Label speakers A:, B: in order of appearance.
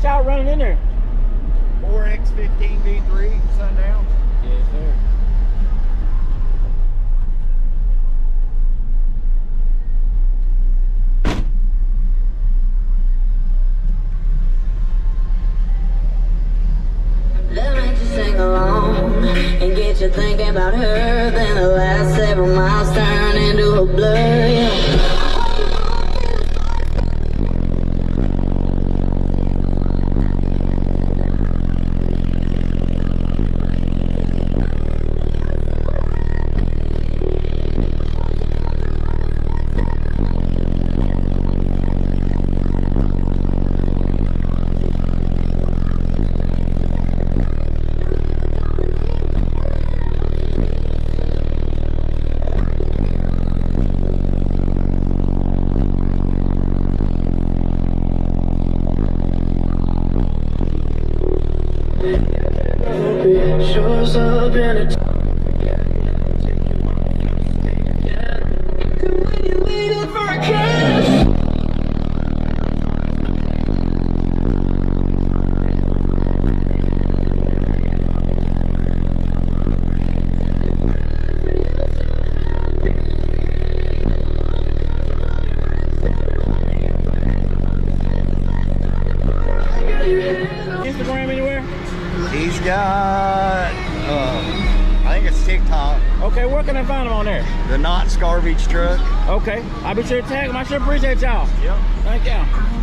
A: What y'all running in there?
B: 4X15 V3 Sundown.
A: Yes, sir.
C: That makes you sing along and get you thinking about her. Then the last several miles turn into a blur. Yeah. Shows up in a when you're waiting for a kiss.
A: Instagram anywhere?
B: He's got, I think it's TikTok.
A: Okay, where can I find him on there?
B: The Not Scarbeach truck.
A: Okay, I'll be sure to tag him. I sure appreciate y'all.
B: Yep.
A: Thank y'all.